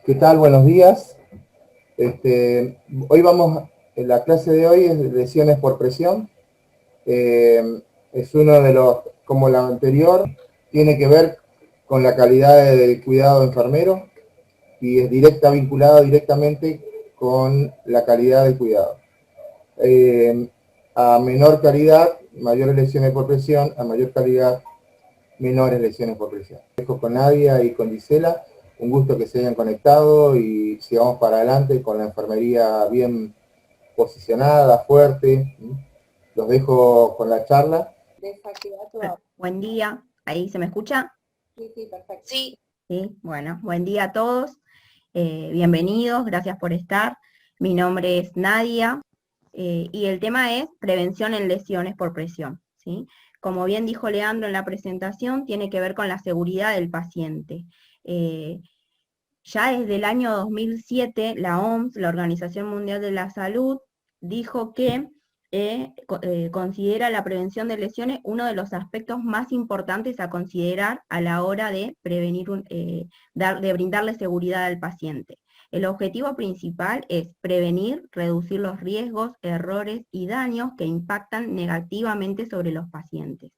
¿Qué tal? Buenos días. Hoy la clase de hoy es lesiones por presión. Es uno de los, como la anterior, tiene que ver con la calidad del cuidado enfermero y es vinculado directamente con la calidad del cuidado. A menor calidad, mayores lesiones por presión; a mayor calidad, menores lesiones por presión. Dejo con Nadia y con Gisela. Un gusto que se hayan conectado y sigamos para adelante con la enfermería bien posicionada, fuerte. Los dejo con la charla. Buen día, ¿ahí se me escucha? Sí, perfecto. Sí. Sí, bueno, buen día a todos. Bienvenidos, gracias por estar. Mi nombre es Nadia y el tema es prevención en lesiones por presión, ¿sí? Como bien dijo Leandro en la presentación, tiene que ver con la seguridad del paciente. Ya desde el año 2007, la OMS, la Organización Mundial de la Salud, dijo que considera la prevención de lesiones uno de los aspectos más importantes a considerar a la hora de prevenir, de brindarle seguridad al paciente. El objetivo principal es prevenir, reducir los riesgos, errores y daños que impactan negativamente sobre los pacientes.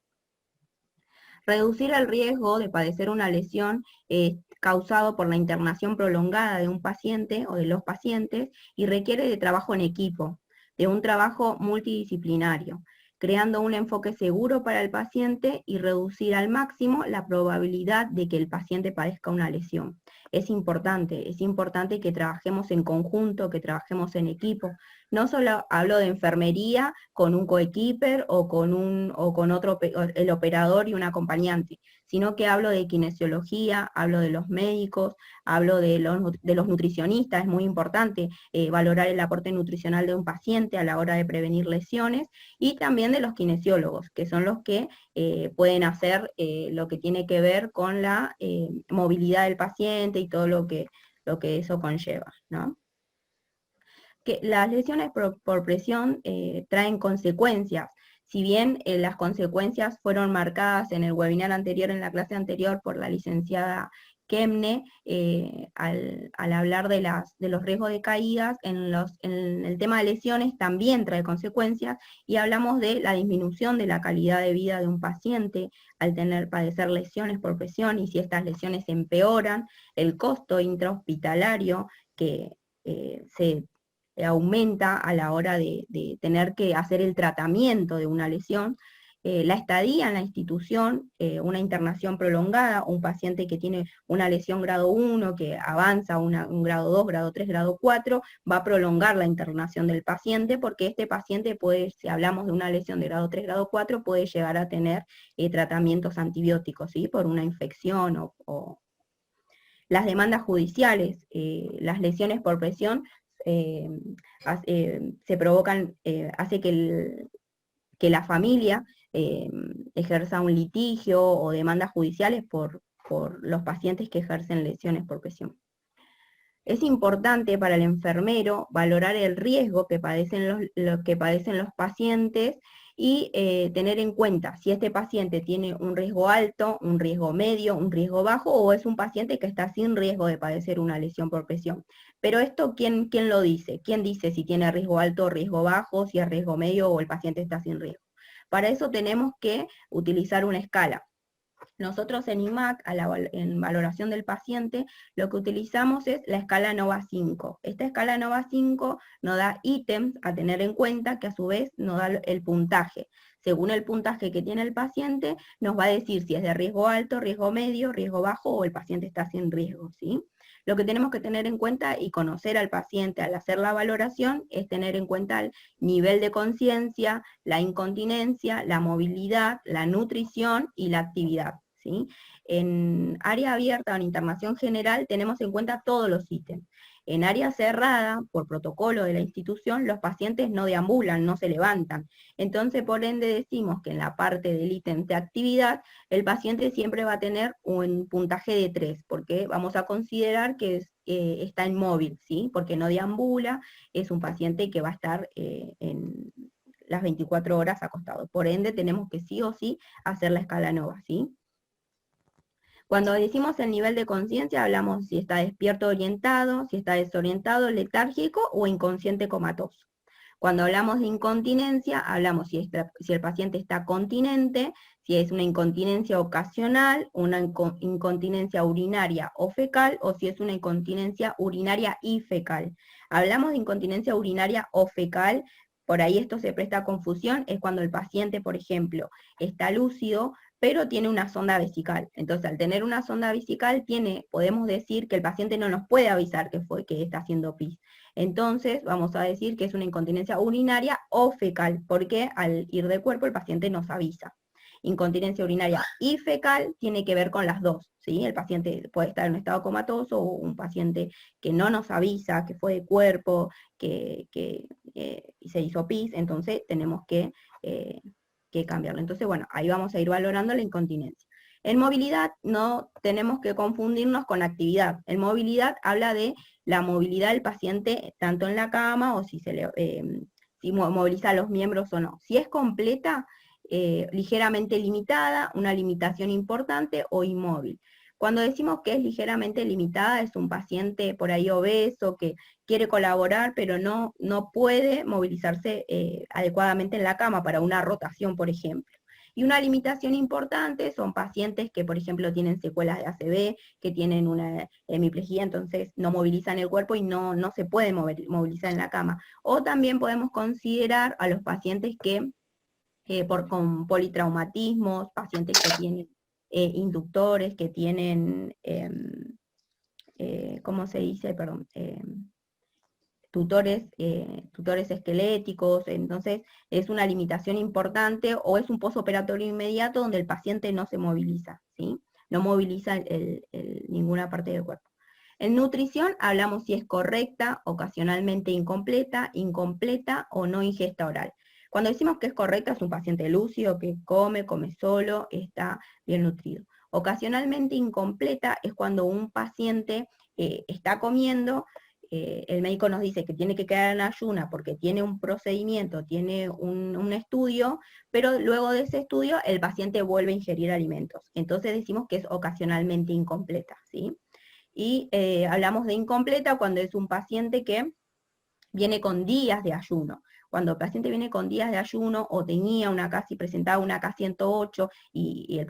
Reducir el riesgo de padecer una lesión causado por la internación prolongada de un paciente o de los pacientes y requiere de trabajo en equipo, de un trabajo multidisciplinario, creando un enfoque seguro para el paciente y reducir al máximo la probabilidad de que el paciente padezca una lesión. Es importante que trabajemos en conjunto, que trabajemos en equipo. No solo hablo de enfermería con un coequiper o con otro, el operador y un acompañante, sino que hablo de kinesiología, hablo de los médicos, hablo de los nutricionistas. Es muy importante valorar el aporte nutricional de un paciente a la hora de prevenir lesiones, y también de los kinesiólogos, que son los que pueden hacer lo que tiene que ver con la movilidad del paciente y todo lo que eso conlleva, ¿no? Que las lesiones por presión traen consecuencias. Si bien las consecuencias fueron marcadas en el webinar anterior, en la clase anterior, por la licenciada Kemne, al hablar de los riesgos de caídas, en el tema de lesiones también trae consecuencias, y hablamos de la disminución de la calidad de vida de un paciente al padecer lesiones por presión, y si estas lesiones empeoran, el costo intrahospitalario que se aumenta a la hora de tener que hacer el tratamiento de una lesión, la estadía en la institución, una internación prolongada, un paciente que tiene una lesión grado 1, que avanza a un grado 2, grado 3, grado 4, va a prolongar la internación del paciente, porque este paciente puede, si hablamos de una lesión de grado 3, grado 4, puede llegar a tener tratamientos antibióticos, ¿sí? Por una infección o las demandas judiciales, las lesiones por presión se provocan, hace que la familia ejerza un litigio o demandas judiciales por los pacientes que ejercen lesiones por presión. Es importante para el enfermero valorar el riesgo que padecen los pacientes y tener en cuenta si este paciente tiene un riesgo alto, un riesgo medio, un riesgo bajo, o es un paciente que está sin riesgo de padecer una lesión por presión. Pero esto, ¿quién lo dice? ¿Quién dice si tiene riesgo alto o riesgo bajo, si es riesgo medio o el paciente está sin riesgo? Para eso tenemos que utilizar una escala. Nosotros en IMAC, en valoración del paciente, lo que utilizamos es la escala NOVA 5. Esta escala NOVA 5 nos da ítems a tener en cuenta, que a su vez nos da el puntaje. Según el puntaje que tiene el paciente, nos va a decir si es de riesgo alto, riesgo medio, riesgo bajo, o el paciente está sin riesgo, ¿sí? Lo que tenemos que tener en cuenta y conocer al paciente al hacer la valoración es tener en cuenta el nivel de conciencia, la incontinencia, la movilidad, la nutrición y la actividad, ¿sí? En área abierta o en internación general tenemos en cuenta todos los ítems. En área cerrada, por protocolo de la institución, los pacientes no deambulan, no se levantan. Entonces, por ende, decimos que en la parte del ítem de actividad, el paciente siempre va a tener un puntaje de 3, porque vamos a considerar que está inmóvil, ¿sí? Porque no deambula, es un paciente que va a estar en las 24 horas acostado. Por ende, tenemos que sí o sí hacer la escala NOVA, ¿sí? Cuando decimos el nivel de conciencia, hablamos si está despierto orientado, si está desorientado, letárgico o inconsciente comatoso. Cuando hablamos de incontinencia, hablamos si el paciente está continente, si es una incontinencia ocasional, una incontinencia urinaria o fecal, o si es una incontinencia urinaria y fecal. Hablamos de incontinencia urinaria o fecal, por ahí esto se presta a confusión, es cuando el paciente, por ejemplo, está lúcido, pero tiene una sonda vesical. Entonces, al tener una sonda vesical, podemos decir que el paciente no nos puede avisar que está haciendo pis. Entonces, vamos a decir que es una incontinencia urinaria o fecal, porque al ir de cuerpo el paciente nos avisa. Incontinencia urinaria y fecal tiene que ver con las dos, ¿sí? El paciente puede estar en un estado comatoso o un paciente que no nos avisa, que fue de cuerpo, que se hizo pis, entonces tenemos que cambiarlo. Entonces, bueno, ahí vamos a ir valorando la incontinencia. En movilidad no tenemos que confundirnos con actividad. En movilidad habla de la movilidad del paciente tanto en la cama o si moviliza los miembros o no. Si es completa, ligeramente limitada, una limitación importante o inmóvil. Cuando decimos que es ligeramente limitada, es un paciente por ahí obeso que quiere colaborar, pero no puede movilizarse adecuadamente en la cama para una rotación, por ejemplo. Y una limitación importante son pacientes que, por ejemplo, tienen secuelas de ACV, que tienen una hemiplegia, entonces no movilizan el cuerpo y no se pueden movilizar en la cama. O también podemos considerar a los pacientes que, con politraumatismos, pacientes que tienen inductores, que tienen, ¿cómo se dice? Perdón. Tutores esqueléticos, entonces es una limitación importante o es un postoperatorio inmediato donde el paciente no se moviliza, ¿sí? No moviliza ninguna parte del cuerpo. En nutrición hablamos si es correcta, ocasionalmente incompleta, incompleta o no ingesta oral. Cuando decimos que es correcta es un paciente lúcido que come solo, está bien nutrido. Ocasionalmente incompleta es cuando un paciente está comiendo, el médico nos dice que tiene que quedar en ayuna porque tiene un procedimiento, tiene un estudio, pero luego de ese estudio el paciente vuelve a ingerir alimentos. Entonces decimos que es ocasionalmente incompleta, ¿sí? Y hablamos de incompleta cuando es un paciente que viene con días de ayuno. Cuando el paciente viene con días de ayuno o presentaba una K108 y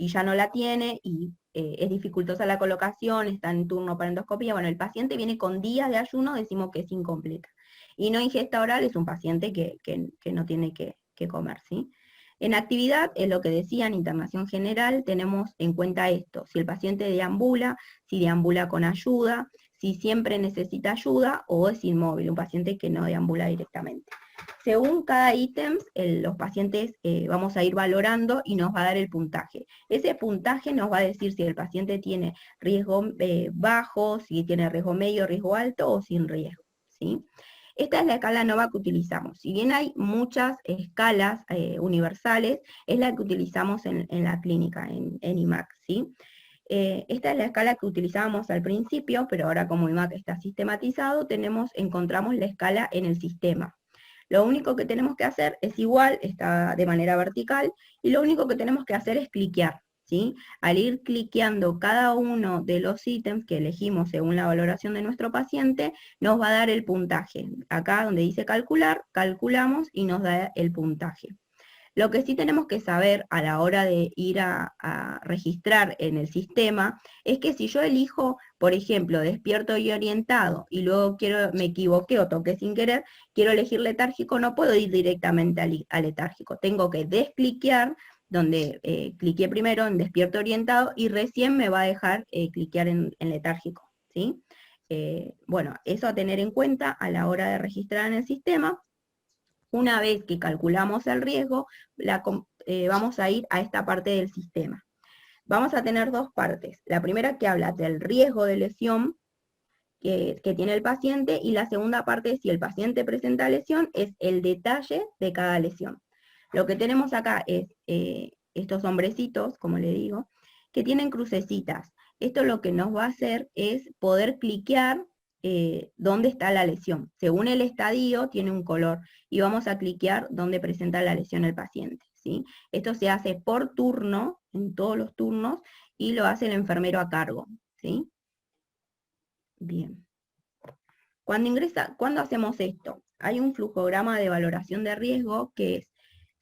ya no la tiene y es dificultosa la colocación, está en turno para endoscopía, bueno, el paciente viene con días de ayuno, decimos que es incompleta. Y no ingesta oral es un paciente que no tiene que comer, ¿sí? En actividad, es lo que decía en internación general, tenemos en cuenta esto, si el paciente deambula, si deambula con ayuda, si siempre necesita ayuda o es inmóvil, un paciente que no deambula directamente. Según cada ítem, los pacientes vamos a ir valorando y nos va a dar el puntaje. Ese puntaje nos va a decir si el paciente tiene riesgo bajo, si tiene riesgo medio, riesgo alto o sin riesgo, ¿sí? Esta es la escala NOVA que utilizamos. Si bien hay muchas escalas universales, es la que utilizamos en la clínica, en IMAC, ¿sí? Esta es la escala que utilizábamos al principio, pero ahora como IMAC está sistematizado, encontramos la escala en el sistema. Lo único que tenemos que hacer es igual, está de manera vertical, y lo único que tenemos que hacer es cliquear, ¿sí? Al ir cliqueando cada uno de los ítems que elegimos según la valoración de nuestro paciente, nos va a dar el puntaje. Acá donde dice calcular, calculamos y nos da el puntaje. Lo que sí tenemos que saber a la hora de ir a registrar en el sistema es que si yo elijo, por ejemplo, despierto y orientado, y luego me equivoqué o toqué sin querer, quiero elegir letárgico, no puedo ir directamente a letárgico. Tengo que descliquear, donde cliqué primero en despierto orientado, y recién me va a dejar cliquear en letárgico, ¿sí? Bueno, eso a tener en cuenta a la hora de registrar en el sistema. Una vez que calculamos el riesgo, vamos a ir a esta parte del sistema. Vamos a tener dos partes. La primera que habla del riesgo de lesión que tiene el paciente, y la segunda parte, si el paciente presenta lesión, es el detalle de cada lesión. Lo que tenemos acá es estos hombrecitos, como le digo, que tienen crucecitas. Esto lo que nos va a hacer es poder cliquear dónde está la lesión. Según el estadio tiene un color y vamos a cliquear dónde presenta la lesión el paciente, ¿sí? Esto se hace por turno en todos los turnos, y lo hace el enfermero a cargo, ¿sí? Bien. ¿Cuándo hacemos esto? Hay un flujograma de valoración de riesgo que es,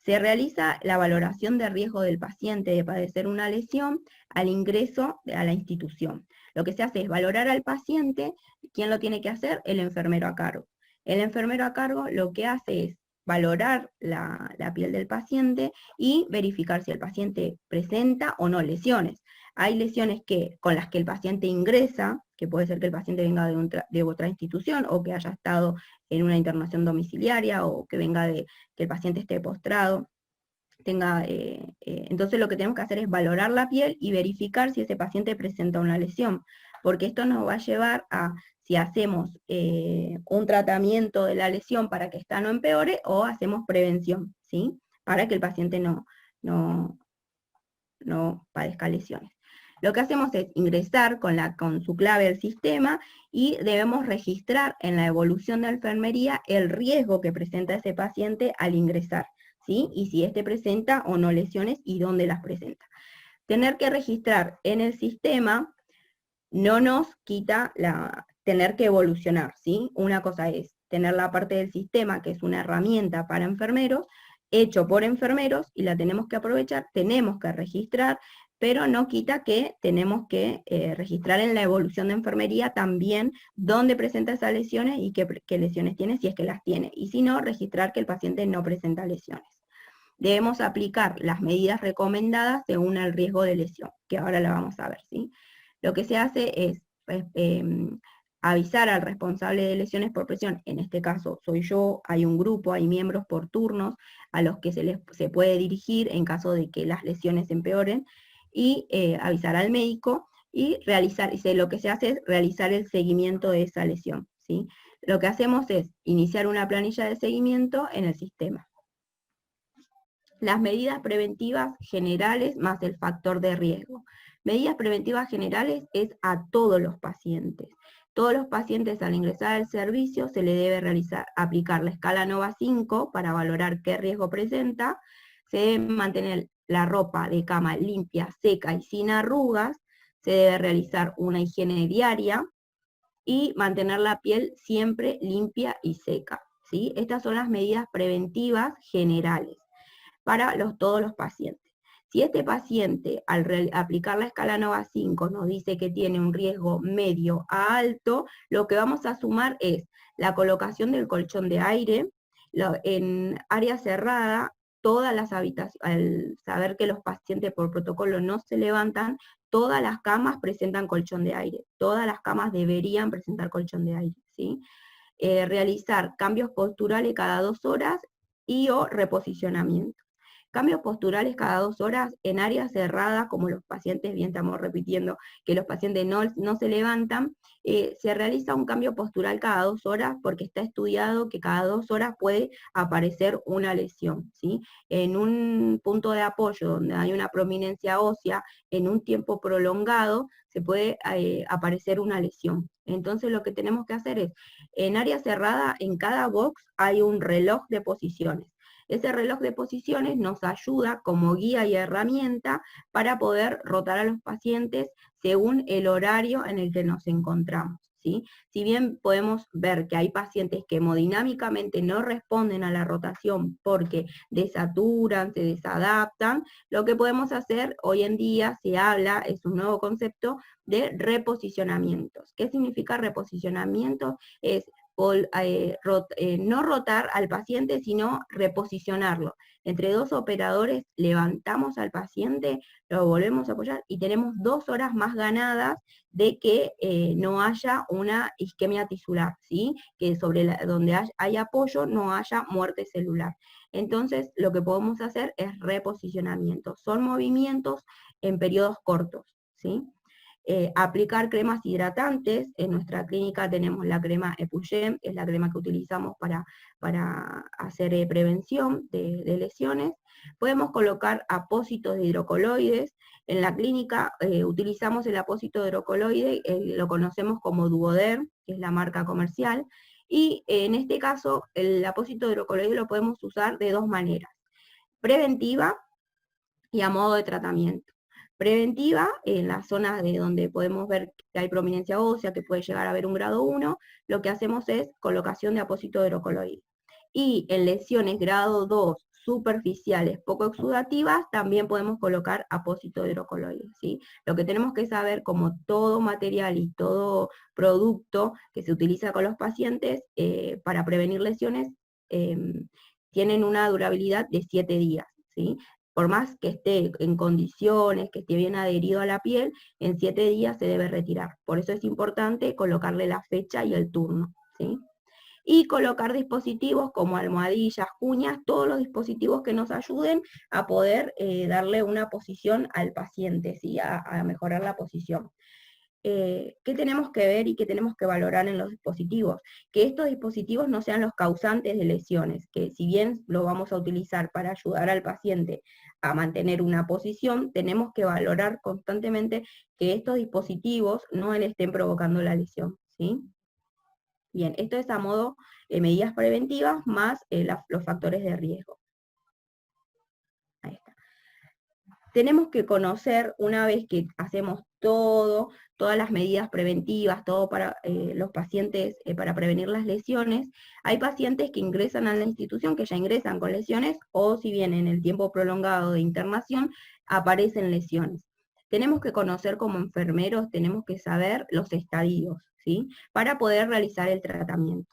se realiza la valoración de riesgo del paciente de padecer una lesión al ingreso a la institución. Lo que se hace es valorar al paciente. ¿Quién lo tiene que hacer? El enfermero a cargo. El enfermero a cargo lo que hace es valorar la piel del paciente y verificar si el paciente presenta o no lesiones. Hay lesiones con las que el paciente ingresa, que puede ser que el paciente venga de otra institución o que haya estado en una internación domiciliaria o que venga de que el paciente esté postrado. Entonces lo que tenemos que hacer es valorar la piel y verificar si ese paciente presenta una lesión, porque esto nos va a llevar a si hacemos un tratamiento de la lesión para que esta no empeore o hacemos prevención, ¿sí? Para que el paciente no padezca lesiones. Lo que hacemos es ingresar con su clave al sistema y debemos registrar en la evolución de enfermería el riesgo que presenta ese paciente al ingresar, ¿sí? Y si este presenta o no lesiones y dónde las presenta. Tener que registrar en el sistema no nos quita tener que evolucionar, ¿sí? Una cosa es tener la parte del sistema, que es una herramienta para enfermeros, hecho por enfermeros, y la tenemos que aprovechar, tenemos que registrar, pero no quita que tenemos que registrar en la evolución de enfermería también dónde presenta esas lesiones y qué lesiones tiene, si es que las tiene, y si no, registrar que el paciente no presenta lesiones. Debemos aplicar las medidas recomendadas según el riesgo de lesión, que ahora la vamos a ver, ¿sí? Lo que se hace es avisar al responsable de lesiones por presión, en este caso soy yo, hay un grupo, hay miembros por turnos a los que se puede dirigir en caso de que las lesiones empeoren, y avisar al médico y lo que se hace es realizar el seguimiento de esa lesión, ¿sí? Lo que hacemos es iniciar una planilla de seguimiento en el sistema. Las medidas preventivas generales más el factor de riesgo. Medidas preventivas generales es a todos los pacientes. Todos los pacientes al ingresar al servicio se le debe aplicar la escala NOVA 5 para valorar qué riesgo presenta. Se debe mantener la ropa de cama limpia, seca y sin arrugas. Se debe realizar una higiene diaria y mantener la piel siempre limpia y seca, ¿sí? Estas son las medidas preventivas generales para todos los pacientes. Si este paciente, al aplicar la escala NOVA 5, nos dice que tiene un riesgo medio a alto, lo que vamos a sumar es la colocación del colchón de aire, en área cerrada, todas las habitaciones, al saber que los pacientes por protocolo no se levantan, todas las camas presentan colchón de aire, todas las camas deberían presentar colchón de aire, ¿sí? Realizar cambios posturales cada 2 horas y o reposicionamiento. Cambios posturales cada 2 horas en áreas cerradas, como los pacientes, bien estamos repitiendo que los pacientes no se levantan, se realiza un cambio postural cada 2 horas porque está estudiado que cada 2 horas puede aparecer una lesión, ¿sí? En un punto de apoyo donde hay una prominencia ósea, en un tiempo prolongado, se puede aparecer una lesión. Entonces lo que tenemos que hacer es, en área cerrada, en cada box hay un reloj de posiciones. Ese reloj de posiciones nos ayuda como guía y herramienta para poder rotar a los pacientes según el horario en el que nos encontramos, ¿sí? Si bien podemos ver que hay pacientes que hemodinámicamente no responden a la rotación porque desaturan, se desadaptan, lo que podemos hacer hoy en día, se habla, es un nuevo concepto de reposicionamientos. ¿Qué significa reposicionamiento? Es no rotar al paciente, sino reposicionarlo. Entre 2 operadores levantamos al paciente, lo volvemos a apoyar y tenemos 2 horas más ganadas de que no haya una isquemia tisular, ¿sí? Que donde hay apoyo no haya muerte celular. Entonces, lo que podemos hacer es reposicionamiento. Son movimientos en periodos cortos, ¿sí? Aplicar cremas hidratantes. En nuestra clínica tenemos la crema Epugem, es la crema que utilizamos para hacer prevención de lesiones. Podemos colocar apósitos de hidrocoloides. En la clínica utilizamos el apósito de hidrocoloide, lo conocemos como Duoderm, que es la marca comercial, y en este caso el apósito de hidrocoloide lo podemos usar de 2 maneras: preventiva y a modo de tratamiento. Preventiva, en las zonas de donde podemos ver que hay prominencia ósea, que puede llegar a haber un grado 1, lo que hacemos es colocación de apósito hidrocoloide. Y en lesiones grado 2 superficiales poco exudativas, también podemos colocar apósito hidrocoloide, ¿sí? Lo que tenemos que saber, como todo material y todo producto que se utiliza con los pacientes para prevenir lesiones, tienen una durabilidad de 7 días, ¿sí? Por más que esté en condiciones, que esté bien adherido a la piel, en 7 días se debe retirar. Por eso es importante colocarle la fecha y el turno, ¿sí? Y colocar dispositivos como almohadillas, cuñas, todos los dispositivos que nos ayuden a poder darle una posición al paciente, ¿sí? A mejorar la posición. ¿Qué tenemos que ver y qué tenemos que valorar en los dispositivos? Que estos dispositivos no sean los causantes de lesiones, que si bien lo vamos a utilizar para ayudar al paciente a mantener una posición, tenemos que valorar constantemente que estos dispositivos no le estén provocando la lesión, ¿sí? Bien, esto es a modo medidas preventivas más los factores de riesgo. Ahí está. Tenemos que conocer, una vez que hacemos todas las medidas preventivas, todo para los pacientes, para prevenir las lesiones, hay pacientes que ingresan a la institución, que ya ingresan con lesiones, o si bien en el tiempo prolongado de internación aparecen lesiones. Tenemos que conocer como enfermeros, tenemos que saber los estadios, ¿sí? Para poder realizar el tratamiento.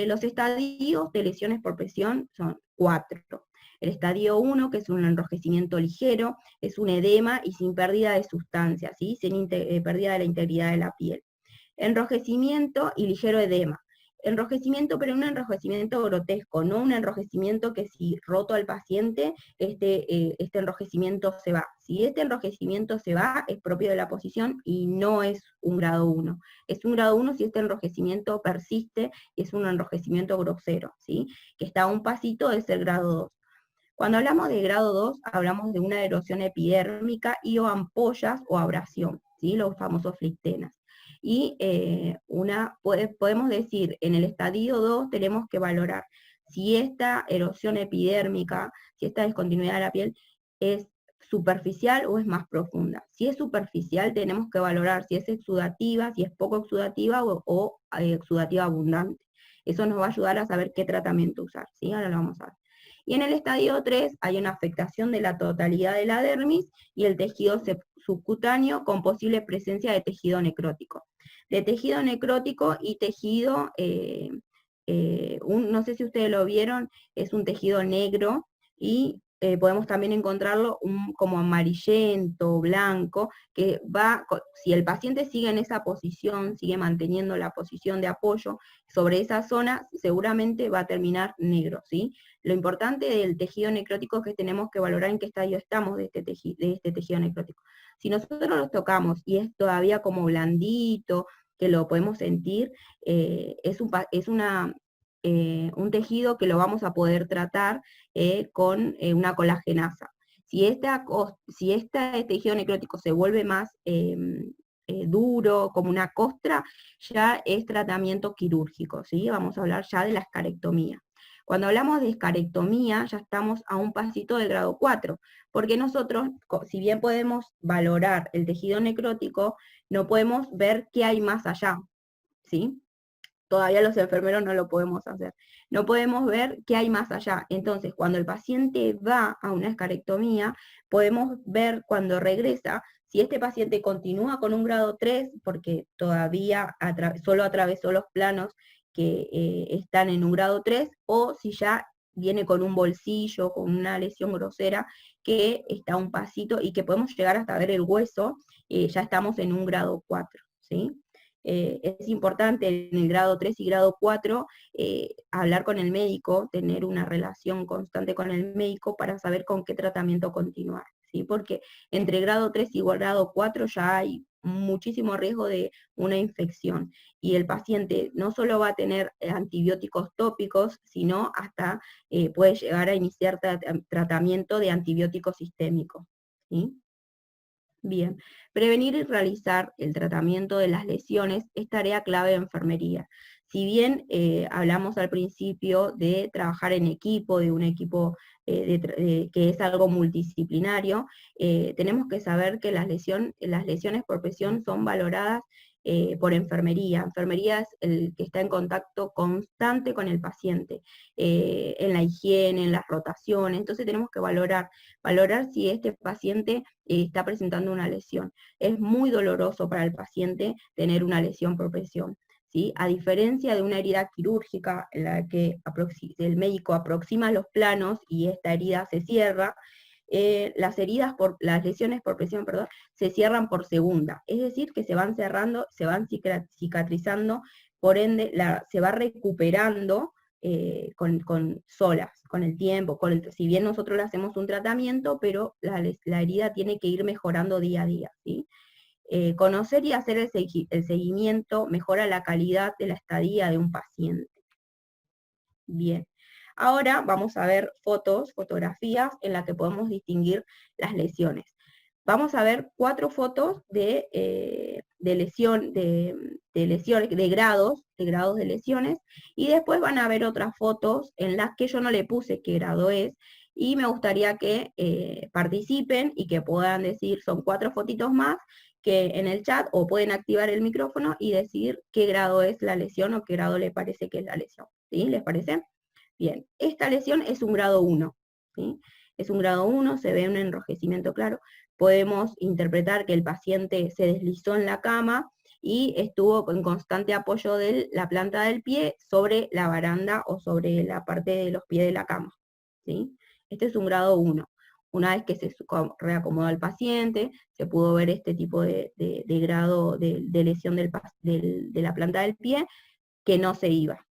Los estadios de lesiones por presión son 4. El estadio 1, que es un enrojecimiento ligero, es un edema y sin pérdida de sustancia, ¿sí? Sin pérdida de la integridad de la piel. Enrojecimiento y ligero edema. Enrojecimiento, pero un enrojecimiento grotesco, no un enrojecimiento que si roto al paciente, este enrojecimiento se va. Si este enrojecimiento se va, es propio de la posición y no es un grado 1. Es un grado 1 si este enrojecimiento persiste, es un enrojecimiento grosero, ¿sí? Que está a un pasito de ser grado 2. Cuando hablamos de grado 2, hablamos de una erosión epidérmica y o ampollas o abrasión, ¿sí? Los famosos flictenas. Y podemos decir, en el estadio 2 tenemos que valorar si esta erosión epidérmica, si esta discontinuidad de la piel es superficial o es más profunda. Si es superficial, tenemos que valorar si es exudativa, si es poco exudativa o exudativa abundante. Eso nos va a ayudar a saber qué tratamiento usar, ¿sí? Ahora lo vamos a ver. Y en el estadio 3 hay una afectación de la totalidad de la dermis y el tejido subcutáneo con posible presencia de tejido necrótico. De tejido necrótico y tejido, no sé si ustedes lo vieron, es un tejido negro y podemos también encontrarlo como amarillento, blanco, que va, si el paciente sigue en esa posición, sigue manteniendo la posición de apoyo sobre esa zona, seguramente va a terminar negro, ¿sí? Lo importante del tejido necrótico es que tenemos que valorar en qué estadio estamos de este tejido necrótico. Si nosotros lo tocamos y es todavía como blandito, que lo podemos sentir, es un tejido que lo vamos a poder tratar con una colagenasa. Si este tejido necrótico se vuelve más duro, como una costra, ya es tratamiento quirúrgico, ¿sí? Vamos a hablar ya de la escarectomía. Cuando hablamos de escarectomía, ya estamos a un pasito del grado 4, porque nosotros, si bien podemos valorar el tejido necrótico, no podemos ver qué hay más allá, ¿sí? Todavía los enfermeros no lo podemos hacer. No podemos ver qué hay más allá. Entonces, cuando el paciente va a una escarectomía, podemos ver cuando regresa si este paciente continúa con un grado 3, porque todavía solo atravesó los planos que están en un grado 3, o si ya viene con un bolsillo, con una lesión grosera, que está a un pasito y que podemos llegar hasta ver el hueso, ya estamos en un grado 4, ¿sí? Es importante en el grado 3 y grado 4 hablar con el médico, tener una relación constante con el médico para saber con qué tratamiento continuar, ¿sí? Porque entre grado 3 y grado 4 ya hay muchísimo riesgo de una infección y el paciente no solo va a tener antibióticos tópicos, sino hasta puede llegar a iniciar tratamiento de antibiótico sistémico, ¿sí? Bien, prevenir y realizar el tratamiento de las lesiones es tarea clave de enfermería. Si bien hablamos al principio de trabajar en equipo, de un equipo que es algo multidisciplinario, tenemos que saber que las lesiones por presión son valoradas por enfermería. Enfermería es el que está en contacto constante con el paciente, en la higiene, en las rotaciones, entonces tenemos que valorar si este paciente está presentando una lesión. Es muy doloroso para el paciente tener una lesión por presión, ¿sí? A diferencia de una herida quirúrgica en la que el médico aproxima los planos y esta herida se cierra, las lesiones por presión, perdón, se cierran por segunda, es decir, que se van cerrando, se van cicatrizando, por ende se va recuperando solas, con el tiempo, si bien nosotros le hacemos un tratamiento, pero la herida tiene que ir mejorando día a día, ¿sí? Conocer y hacer el seguimiento mejora la calidad de la estadía de un paciente. Bien, ahora vamos a ver fotografías en las que podemos distinguir las lesiones. Vamos a ver 4 fotos de lesiones, de grados de lesiones, y después van a ver otras fotos en las que yo no le puse qué grado es, y me gustaría que participen y que puedan decir, son 4 fotitos más, que en el chat, o pueden activar el micrófono y decir qué grado es la lesión o qué grado le parece que es la lesión. ¿Sí? ¿Les parece? Bien, esta lesión es un grado 1, ¿sí? Es un grado 1, se ve un enrojecimiento claro. Podemos interpretar que el paciente se deslizó en la cama y estuvo en constante apoyo de la planta del pie sobre la baranda o sobre la parte de los pies de la cama, ¿sí? Este es un grado 1. Una vez que se reacomodó el paciente, se pudo ver este tipo de grado de lesión de la planta del pie que no se iba.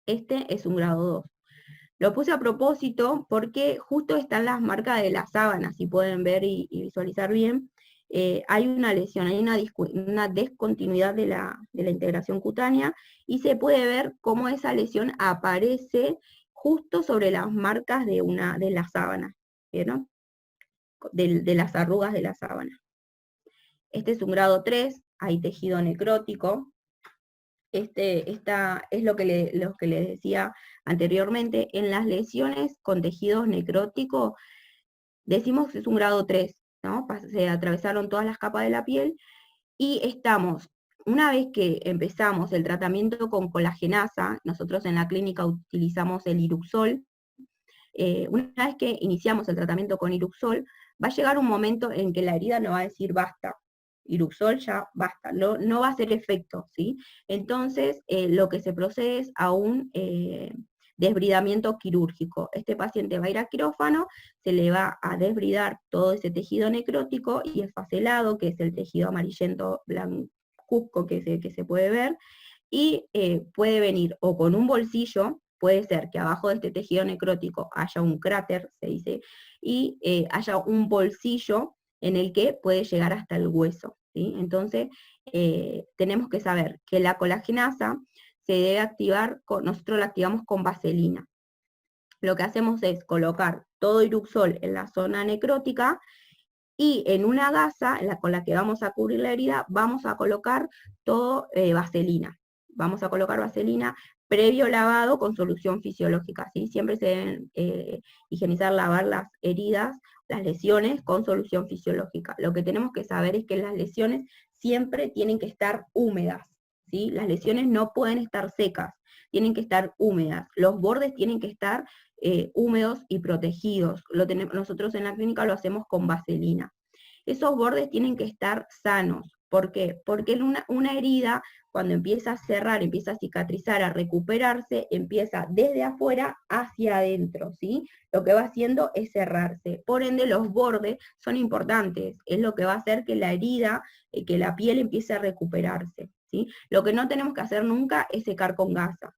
Este es un grado 2. Lo puse a propósito porque justo están las marcas de la sábana, si pueden ver y visualizar bien. Hay una lesión, hay una descontinuidad de la integración cutánea, y se puede ver cómo esa lesión aparece justo sobre las marcas de la sábana, ¿vieron? De las arrugas de la sábana. Este es un grado 3, hay tejido necrótico. Esta es lo que les decía anteriormente. En las lesiones con tejidos necróticos, decimos que es un grado 3, ¿no? Se atravesaron todas las capas de la piel, y una vez que empezamos el tratamiento con colagenasa, nosotros en la clínica utilizamos el Iruxol. Una vez que iniciamos el tratamiento con Iruxol, va a llegar un momento en que la herida nos va a decir basta. Iruxol ya basta, no va a hacer efecto, ¿sí? Entonces, lo que se procede es a un desbridamiento quirúrgico. Este paciente va a ir a quirófano, se le va a desbridar todo ese tejido necrótico y el facelado, que es el tejido amarillento blancuzco que se puede ver, y puede venir o con un bolsillo, puede ser que abajo de este tejido necrótico haya un cráter, se dice, y haya un bolsillo en el que puede llegar hasta el hueso, ¿sí? Entonces, tenemos que saber que la colagenasa se debe activar, nosotros la activamos con vaselina. Lo que hacemos es colocar todo Iruxol en la zona necrótica, y en una gasa con la que vamos a cubrir la herida, vamos a colocar todo vaselina. Vamos a colocar vaselina previo lavado con solución fisiológica, ¿sí? Siempre se deben higienizar, lavar las heridas, las lesiones con solución fisiológica. Lo que tenemos que saber es que las lesiones siempre tienen que estar húmedas, ¿sí? Las lesiones no pueden estar secas, tienen que estar húmedas. Los bordes tienen que estar húmedos y protegidos. Nosotros en la clínica lo hacemos con vaselina. Esos bordes tienen que estar sanos. ¿Por qué? Porque una herida, cuando empieza a cerrar, empieza a cicatrizar, a recuperarse, empieza desde afuera hacia adentro, ¿sí? Lo que va haciendo es cerrarse. Por ende, los bordes son importantes. Es lo que va a hacer que la herida, que la piel empiece a recuperarse, ¿sí? Lo que no tenemos que hacer nunca es secar con gasa.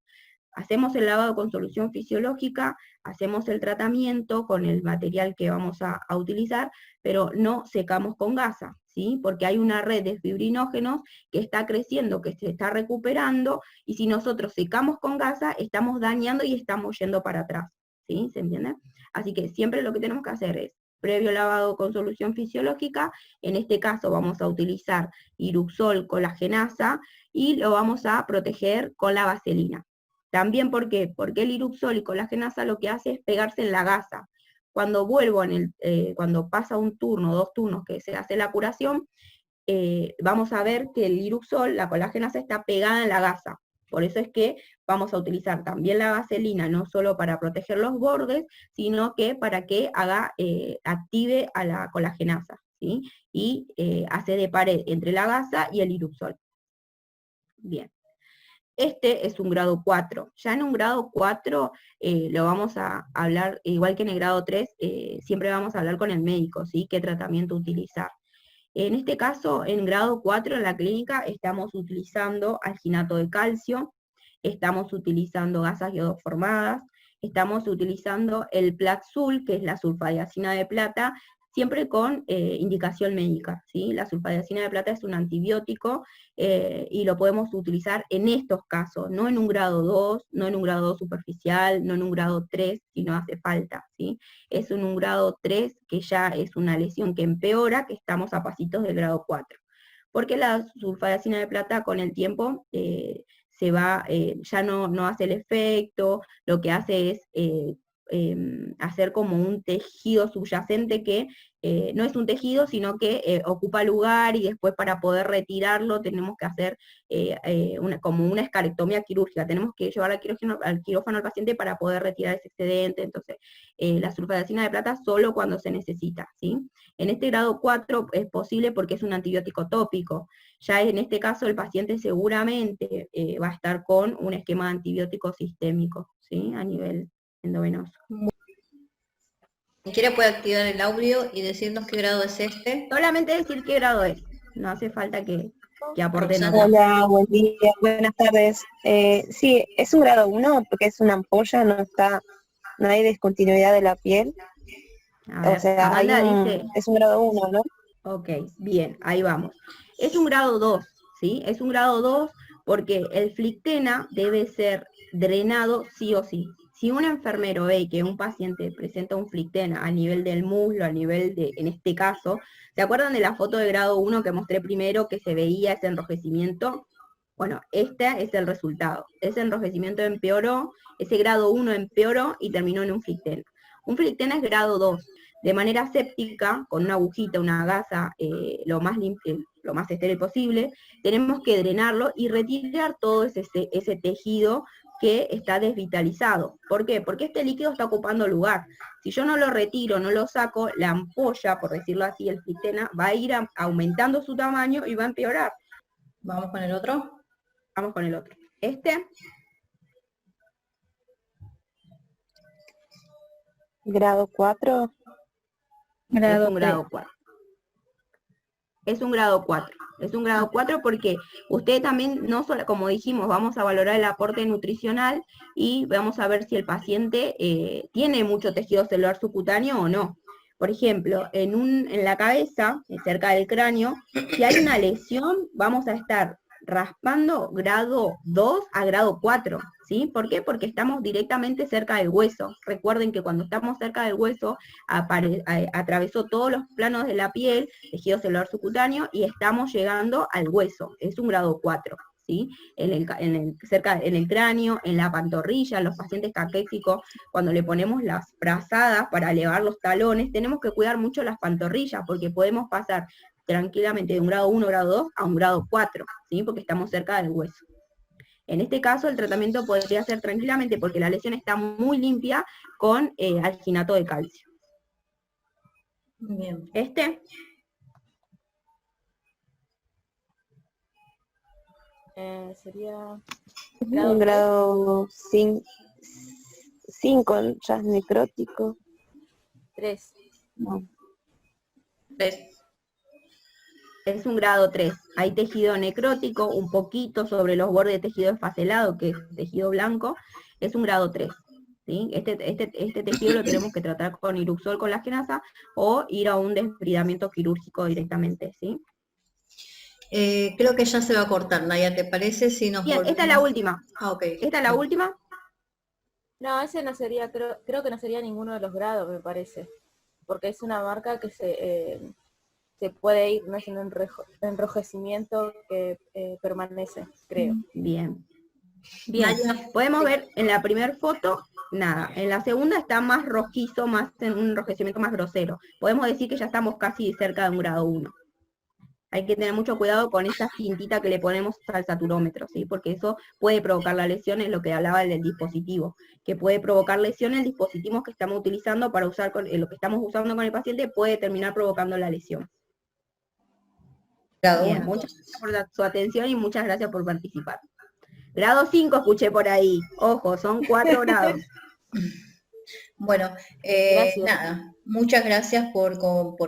Hacemos el lavado con solución fisiológica, hacemos el tratamiento con el material que vamos a utilizar, pero no secamos con gasa, ¿sí? Porque hay una red de fibrinógenos que está creciendo, que se está recuperando, y si nosotros secamos con gasa, estamos dañando y estamos yendo para atrás, ¿sí? ¿Se entiende? Así que siempre lo que tenemos que hacer es previo lavado con solución fisiológica. En este caso vamos a utilizar Iruxol colagenasa y lo vamos a proteger con la vaselina. También, ¿por qué? Porque el Iruxol y colagenasa lo que hace es pegarse en la gasa. Cuando vuelvo cuando pasa un turno, 2 turnos que se hace la curación, vamos a ver que el Iruxol, la colágenasa, está pegada en la gasa. Por eso es que vamos a utilizar también la vaselina, no solo para proteger los bordes, sino que para que active a la colagenasa, ¿sí? Y hace de pared entre la gasa y el Iruxol. Bien. Este es un grado 4. Ya en un grado 4 lo vamos a hablar, igual que en el grado 3, siempre vamos a hablar con el médico, ¿sí? ¿Qué tratamiento utilizar? En este caso, en grado 4 en la clínica estamos utilizando alginato de calcio, estamos utilizando gasas iodoformadas, estamos utilizando el Plaxul, que es la sulfadiazina de plata, siempre con indicación médica, ¿sí? La sulfadiazina de plata es un antibiótico y lo podemos utilizar en estos casos, no en un grado 2, no en un grado 2 superficial, no en un grado 3, si no hace falta, ¿sí? Es en un grado 3 que ya es una lesión que empeora, que estamos a pasitos del grado 4. Porque la sulfadiazina de plata con el tiempo se va, ya no hace el efecto, lo que hace es hacer como un tejido subyacente que no es un tejido, sino que ocupa lugar y después para poder retirarlo tenemos que hacer como una escalectomía quirúrgica, tenemos que llevar al quirófano al paciente para poder retirar ese excedente, entonces la sulfadiazina de plata solo cuando se necesita, ¿sí? En este grado 4 es posible porque es un antibiótico tópico, ya en este caso el paciente seguramente va a estar con un esquema de antibiótico sistémico, ¿sí? A nivel endovenoso. Si quiere puede activar el audio y decirnos qué grado es este. Solamente decir qué grado es, no hace falta que aporten otra. Hola, buen día, buenas tardes. Sí, es un grado 1 porque es una ampolla, no hay discontinuidad de la piel. A ver, O sea, Amanda dice, es un grado 1, ¿no? ok, bien, ahí vamos. Es un grado 2, ¿sí? Es un grado 2 porque el flictena debe ser drenado sí o sí. Si un enfermero ve que un paciente presenta un flictena a nivel del muslo, a nivel de, en este caso, ¿se acuerdan de la foto de grado 1 que mostré primero que se veía ese enrojecimiento? Bueno, este es el resultado. Ese enrojecimiento empeoró, ese grado 1 empeoró y terminó en un flictena. Un flictena es grado 2. De manera séptica, con una agujita, una gasa, lo más estéril posible, tenemos que drenarlo y retirar todo ese tejido que está desvitalizado. ¿Por qué? Porque este líquido está ocupando lugar. Si yo no lo retiro, no lo saco, la ampolla, por decirlo así, el flictena, va a ir aumentando su tamaño y va a empeorar. Vamos con el otro. Vamos con el otro. Este Grado 4. es un grado 4. Es un grado 4. Es un grado 4 porque usted también, no solo, como dijimos, vamos a valorar el aporte nutricional y vamos a ver si el paciente tiene mucho tejido celular subcutáneo o no. Por ejemplo, en la cabeza, cerca del cráneo, si hay una lesión, vamos a estar raspando grado 2 a grado 4, ¿sí? ¿Por qué? Porque estamos directamente cerca del hueso. Recuerden que cuando estamos cerca del hueso, atravesó todos los planos de la piel, tejido celular subcutáneo, y estamos llegando al hueso. Es un grado 4. ¿Sí? Cerca en el cráneo, en la pantorrilla, los pacientes caquéxicos, cuando le ponemos las frazadas para elevar los talones, tenemos que cuidar mucho las pantorrillas, porque podemos pasar tranquilamente de un grado 1, grado 2 a un grado 4, ¿sí? Porque estamos cerca del hueso. En este caso, el tratamiento podría ser tranquilamente, porque la lesión está muy limpia, con alginato de calcio. Bien. Este sería Un grado 5, ya es necrótico. 3. No. 3. es un grado 3. Hay tejido necrótico, un poquito sobre los bordes de tejido esfacelado, que es tejido blanco, es un grado 3. ¿Sí? Este tejido lo tenemos que tratar con Iruxol colagenasa o ir a un desbridamiento quirúrgico directamente, ¿sí? Creo que ya se va a cortar, Naya, ¿te parece? Si nos Bien, esta es la última. Ah, ok. Esta es la última. No, ese no sería, creo que no sería ninguno de los grados, me parece. porque es una marca que se puede ir, no es un enrojecimiento que permanece, creo. Bien. Bien, Naya, podemos ver en la primera foto, nada, en la segunda está más rojizo, más en un enrojecimiento más grosero. Podemos decir que ya estamos casi cerca de un grado 1. Hay que tener mucho cuidado con esa cintita que le ponemos al saturómetro, ¿sí? Porque eso puede provocar la lesión, es lo que hablaba del dispositivo, que puede provocar lesión en el dispositivo que estamos utilizando para usar lo que estamos usando con el paciente puede terminar provocando la lesión. grado Bien, 1 muchas entonces. gracias por su atención y muchas gracias por participar. Grado 5 escuché por ahí, ojo, son 4 grados. Bueno, Gracias. nada, muchas gracias por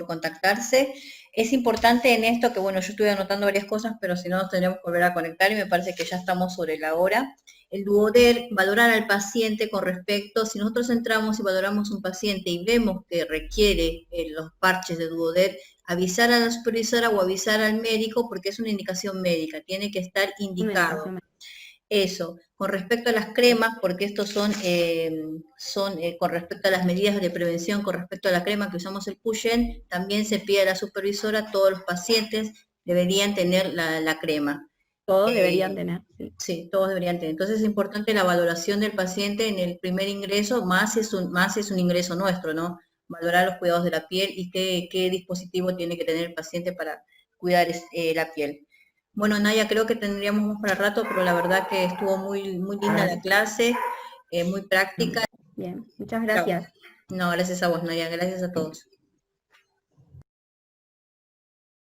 contactarse. Es importante en esto que, bueno, yo estuve anotando varias cosas, pero si no nos tendremos que volver a conectar y me parece que ya estamos sobre la hora. El Duoder, valorar al paciente con respecto, si nosotros entramos y valoramos un paciente y vemos que requiere los parches de Duoder, avisar a la supervisora o avisar al médico porque es una indicación médica, tiene que estar indicado. Eso, con respecto a las cremas, porque estos son con respecto a las medidas de prevención, con respecto a la crema que usamos el Puyen, también se pide a la supervisora, todos los pacientes deberían tener la crema. Todos deberían tener, sí. Sí, todos deberían tener. Entonces es importante la valoración del paciente en el primer ingreso, más es un ingreso nuestro, ¿no? Valorar los cuidados de la piel y qué dispositivo tiene que tener el paciente para cuidar la piel. Bueno, Naya, creo que tendríamos más para rato, pero la verdad que estuvo muy, muy linda la clase, muy práctica. Bien, muchas gracias. No, gracias a vos, Naya, gracias a todos.